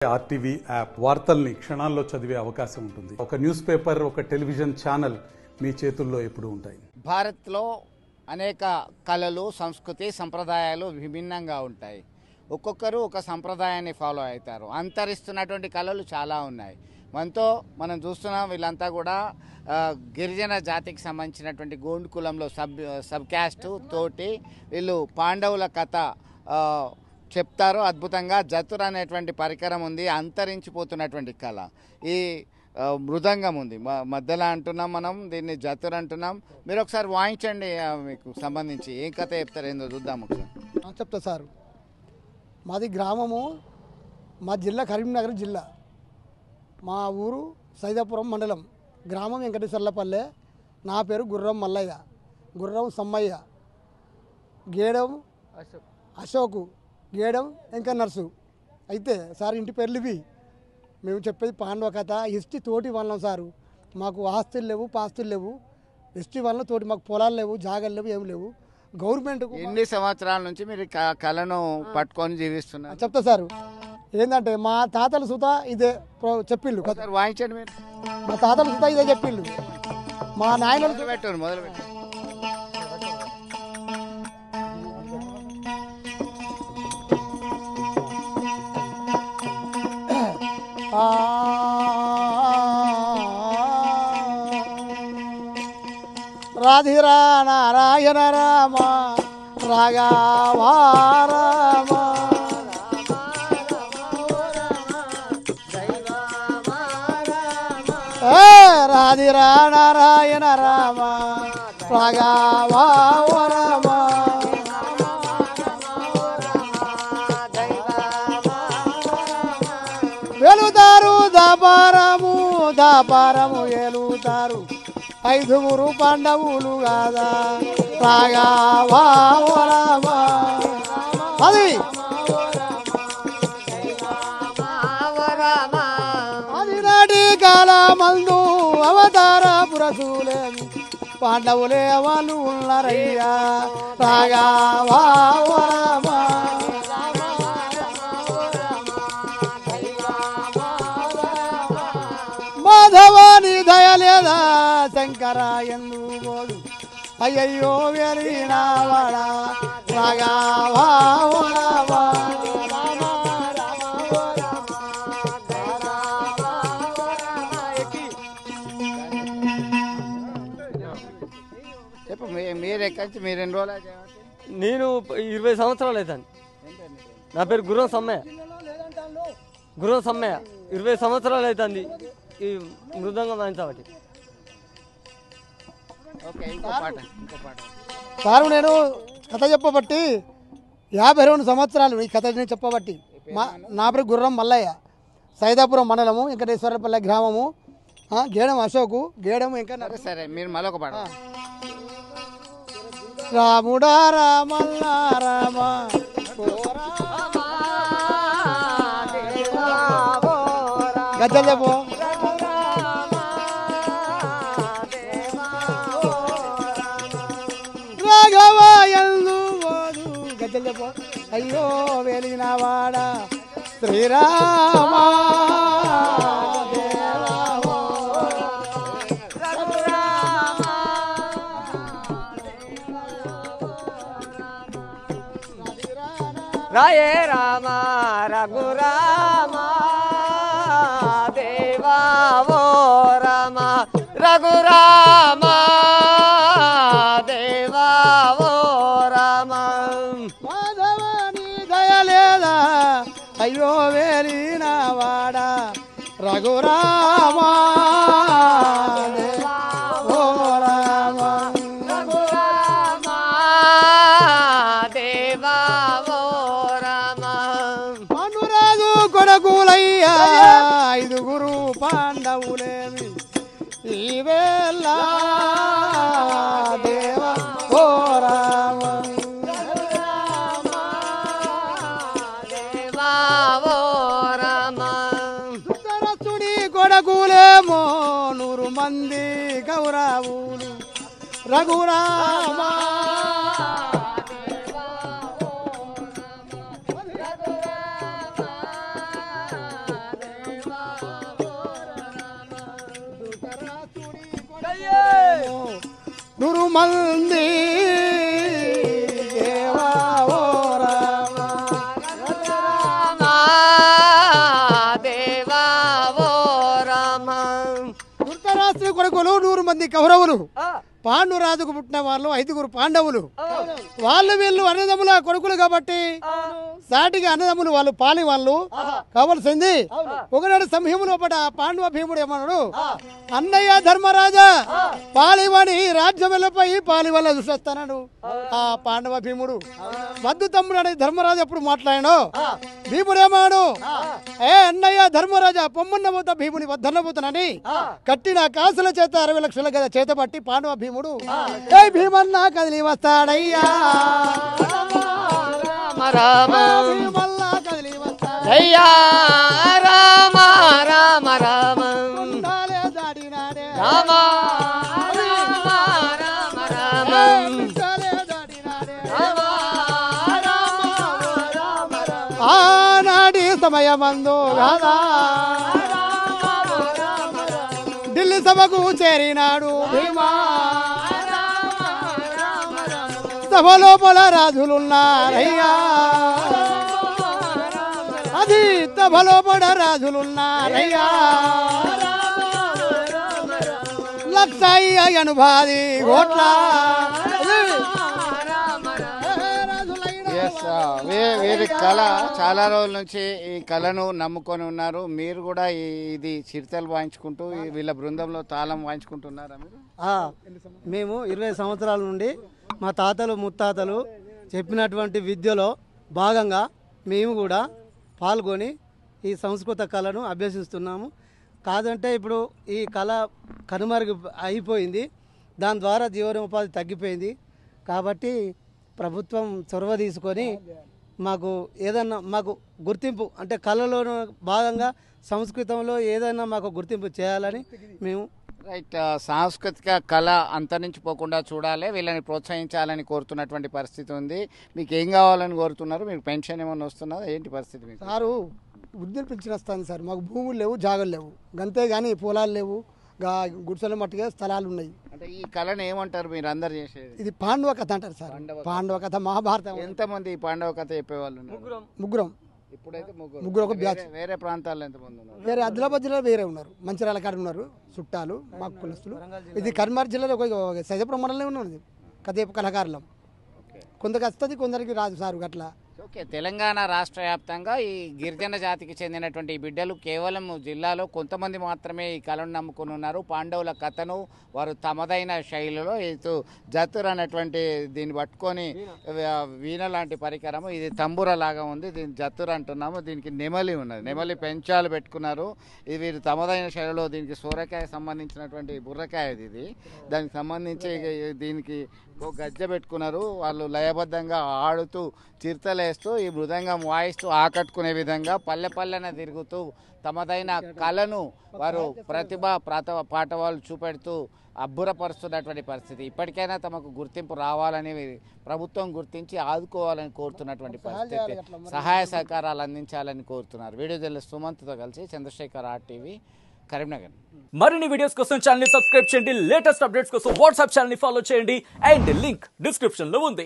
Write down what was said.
RTV app వార్తల్ని క్షణాల్లో చదివే అవకాశం ఉంటుంది. ఒక న్యూస్ పేపర్, ఒక టెలివిజన్ ఛానల్ మీ చేతుల్లో ఎప్పుడూ ఉంటాయి. భారత్లో అనేక కళలు, సంస్కృతి, సంప్రదాయాలు విభిన్నంగా ఉంటాయి. ఒక్కొక్కరు ఒక సంప్రదాయాన్ని ఫాలో అవుతారు. అంతరిస్తున్నటువంటి కళలు చాలా ఉన్నాయి. మనం చూస్తున్నాం, వీళ్ళంతా కూడా గిరిజన జాతికి సంబంధించినటువంటి గోండు కులంలో సబ్ క్యాస్ట్ తోటి వీళ్ళు పాండవుల కథ చెప్తారు. అద్భుతంగా జతుర్ అనేటువంటి పరికరం ఉంది, అంతరించిపోతున్నటువంటి కళ. ఈ మృదంగం ఉంది మధ్యలో అంటున్నాం, మనం దీన్ని జతుర్ అంటున్నాం. మీరు ఒకసారి వాయించండి, మీకు సంబంధించి ఏం కథ చెప్తారు ఏందో చూద్దాం ఒకసారి. చెప్తా సార్. మాది గ్రామము, మా జిల్లా కరీంనగర్ జిల్లా. మా ఊరు సైదాపురం మండలం, గ్రామం వెంకటేశ్వర్లపల్లె. నా పేరు గుర్రం మల్లయ్య, గుర్రం సమ్మయ్య, గేడం అశోకు, గేడం ఇంకా నర్సు. అయితే సార్ ఇంటి పేర్లు ఇవి. మేము చెప్పేది పాండవ కథ. హిస్టరీ తోటి వాళ్ళం సారు. మాకు ఆస్తులు లేవు, పాస్తులు లేవు. హిస్టరీ వల్ల తోటి మాకు పొలాలు లేవు, జాగాలు లేవు, ఏం లేవు. గవర్నమెంట్కు ఎన్ని సంవత్సరాల నుంచి మీరు కళను పట్టుకొని జీవిస్తున్నారు? చెప్తా సారు. ఏంటంటే మా తాతలు సుత ఇదే చెప్పిళ్ళు. వాయించండి మీరు. మా తాతలు సుత ఇదే చెప్పిళ్ళు. మా నాయనలు పెట్టండి, మొదలు పెట్టండి. రాధిరా నారాయణ రామ రాఘవ రామ, రాధిరా నారాయణ రామ రాఘవ రామ. వెలుతారు దాపారము, దాపారము వెలుతారు ఐదుగురు పాండవులు కాదా రాఘవ రామ. అది నాటి కాలమందు అవతార పురసులేమి పాండవులే వాళ్ళు ఉన్నారయ్యా రాఘవ రామ. మాధవాని దయలేదా శంకర ఎందుకోడు అయ్యయ్యో వెరినావాడా రాఘవ రామ. చెప్పు, మీరు ఎక్కడి మీరు ఎన్ని రోజులు? నేను 20 సంవత్సరాలు అవుతాను. నా పేరు గుర్రం సమ్మయ్య, గుర్రం సమ్మయ్య. 20 సంవత్సరాలు అవుతుంది ఈ మృదంగం వాయించబట్టి. సారు నేను కథ చెప్పబట్టి 52 సంవత్సరాలు ఈ కథ నేను చెప్పబట్టి. నా పేరు గుర్రం మల్లయ్య, సైదాపురం మండలము, వెంకటేశ్వరపల్లె గ్రామము, గేడం అశోకు, గేడం ఇంకా. సరే, మీరు మళ్ళొక పాట. రాముడా రామల్ల రామ గజ్జలు చెప్పు. రాఘవ ఎందు గజ్జలు చెప్పు. అయ్యో వెలినవాడా శ్రీరామ. రాయే రామ రఘురామ దేవా ఓ రామ రఘురామ దేవా ఓ రామ. మాధవాని దయలేదా అయ్యో వేలినవాడా రఘురామ ఓ రామ. పాండురాజు కొడుకులయ్యా ఐదుగురు పాండవులేమి ఈవేళ దేవా ఓ రామ. ధృతరాష్ట్రుడి కొడుకులేమో 100 మంది కౌరవులు రఘురామ. మంది దేవా ఓ రామ దేవా ఓ రామ. ధృతరాష్ట్రుని కొడుకులు 100 మంది కౌరవులు. పాండురాజుకు పుట్టిన వాళ్ళు 5 పాండవులు. వాళ్ళు వీళ్ళు అన్నదమ్ముల కొడుకులు కాబట్టి సాటిగా అన్నదమ్ములు వాళ్ళు పాలి వాళ్ళు కావలసింది. ఒకనాడు సంహిములో పడ పాండవ భీముడు ఏమన్నాడు, అన్నయ్య ధర్మరాజా పాలివాణి రాజ్యం వెళ్ళిపోయి పాలి వల్ల చూసేస్తాడు. ఆ పాండవ భీముడు వద్దు తమ్ముడు అని ధర్మరాజు ఎప్పుడు మాట్లాడాడు. భీముడు ఏమాడు, ఏ అన్నయ్య ధర్మరాజా పొమ్మన్నబోతా భీముని వద్దన్నబోతానని కట్టిన కాసుల చేత 60 లక్షల గద చేత పట్టి పాండవ భీముడు ఏ భీమన్నా కదిలి వస్తాడయ్యా రామ భీమల్లా కదిలి వస్తాడు అయ్యా రామ రామ రామ ఉండాలే దాడినాడే రామ రామ రామ రామ ఉండాలే దాడినాడే రామ రామ రామ ఆనాడి సమయమందు రాదా ఢిల్లీ సభకు చేరినాడు భీమా సభలోపల రాజులున్నారయ్యా అది సభలోపల రాజులున్నారయ్యా 1,80 కోట్ల ఎస్ వీరి కళ చాలా రోజుల నుంచి ఈ కళను నమ్ముకొని ఉన్నారు. మీరు కూడా ఇది చిరుతలు వాయించుకుంటూ వీళ్ళ బృందంలో తాళం వాయించుకుంటున్నారా మీరు? మేము 20 సంవత్సరాల నుండి మా తాతలు ముత్తాతలు చెప్పినటువంటి విద్యలో భాగంగా మేము కూడా పాల్గొని ఈ సంస్కృత కళను అభ్యసిస్తున్నాము. కాదంటే ఇప్పుడు ఈ కళ కనుమరుగు అయిపోయింది, దాని ద్వారా జీవనోపాధి తగ్గిపోయింది. కాబట్టి ప్రభుత్వం చొరవ తీసుకొని మాకు ఏదన్నా మాకు గుర్తింపు అంటే కళలో భాగంగా సంస్కృతంలో ఏదైనా మాకు గుర్తింపు చేయాలని మేము రైట్. సాంస్కృతిక కళ అంతరించిపోకుండా చూడాలి, వీళ్ళని ప్రోత్సహించాలని కోరుతున్నటువంటి పరిస్థితి ఉంది. మీకు ఏం కావాలని కోరుతున్నారు? మీకు పెన్షన్ ఏమైనా వస్తున్నదా? ఏంటి పరిస్థితి మీకు? సారు వృద్ధులు పెన్షన్ వస్తుంది సార్. మాకు భూములు లేవు, జాగలు లేవు, గంతే కానీ పొలాలు లేవు, గుడిసెల మట్టుగా స్థలాలు ఉన్నాయి. అంటే ఈ కళను ఏమంటారు మీరు అందరు చేసేది? ఇది పాండవ కథ అంటారు సార్. పాండవ కథ మహాభారతం. ఎంతమంది ఈ పాండవ కథ చెప్పేవాళ్ళు ఉన్నారు? ముగ్గురం. ఇప్పుడైతే ముగ్గురు ఒక బ్యాచ్. వేరే ప్రాంతాల్లో ఎంతమంది ఉన్నారు? వేరే ఆదిలాబాద్ జిల్లాలో వేరే ఉన్నారు, మంచిర్యాల కాడ ఉన్నారు చుట్టాలు మాకు కులస్తులు. ఇది కరీంనగర్ జిల్లాలో ఒక సైదాపురం మండలంలో ఉన్నది కథేపు కళాకారులం. కొందరికి వస్తుంది, కొందరికి రాదు సార్ అట్లా. ఓకే, తెలంగాణ రాష్ట్ర వ్యాప్తంగా ఈ గిరిజన జాతికి చెందినటువంటి ఈ బిడ్డలు కేవలం జిల్లాలో కొంతమంది మాత్రమే ఈ కళను నమ్ముకుని ఉన్నారు. పాండవుల కథను వారు తమదైన శైలిలో ఇటు జతుర్ అనేటువంటి దీన్ని పట్టుకొని వీణ లాంటి పరికరము, ఇది తంబుర లాగా ఉంది, దీన్ని జతుర్ అంటున్నాము. దీనికి నెమలి ఉన్నది, నెమలి పెంచాలు పెట్టుకున్నారు. ఇది వీరు తమదైన శైలిలో దీనికి సూరకాయ సంబంధించినటువంటి బుర్రకాయ ఇది, దానికి సంబంధించి దీనికి ఒక గజ్జె పెట్టుకున్నారు. వాళ్ళు లయబద్ధంగా ఆడుతూ చిరుతలేస్తూ ఈ మృదంగం వాయిస్తూ ఆకట్టుకునే విధంగా పల్లె పల్లెన తిరుగుతూ తమదైన కళను వారు ప్రతిభ పాటవాళ్ళు చూపెడుతూ అబ్బురపరుస్తున్నటువంటి పరిస్థితి. ఇప్పటికైనా తమకు గుర్తింపు రావాలని ప్రభుత్వం గుర్తించి ఆదుకోవాలని కోరుతున్నటువంటి పరిస్థితి, సహాయ సహకారాలు అందించాలని కోరుతున్నారు. వీడియో జర్నలిస్ట్ సుమంత్తో కలిసి చంద్రశేఖర్, RTV, కరీంనగర్. మరిన్ని వీడియోస్ కోసం ఛానల్ ని సబ్స్క్రైబ్ చేయండి, లేటెస్ట్ అప్డేట్స్ కోసం వాట్సాప్ ఛానల్ ని ఫాలో చేయండి అండ్ లింక్ డిస్క్రిప్షన్ లో ఉంది.